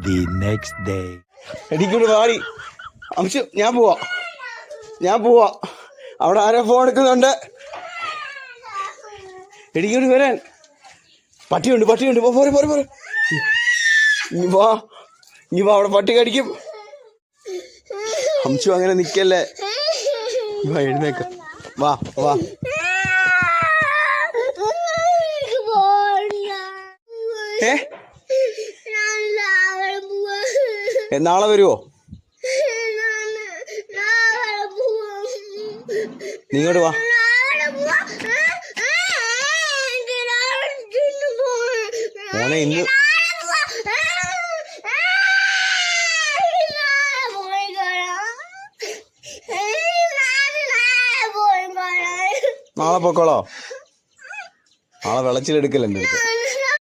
The next day. എടിക്കൂടെ മാറി അംശം, ഞാൻ പോവാ. അവിടെ ആരോ ഫോൺ എടുക്കുന്നുണ്ട്. എടിക്കൂടി വരാൻ. പട്ടിയുണ്ട്. പോരെ. ഇനി വാ, അവിടെ പട്ടി കടിക്കും. അംശു അങ്ങനെ നിക്കല്ലേ. വാ, എഴുന്നേക്ക. വാ. നാളെ വരുവോ? നീ ഇങ്ങോട്ട് വാ. മോനെ ഇന്ന് നാളെ പൊക്കോളോ. നാളെ വിളച്ചിലെടുക്കല്ലേ എൻ്റെ അടുത്ത്.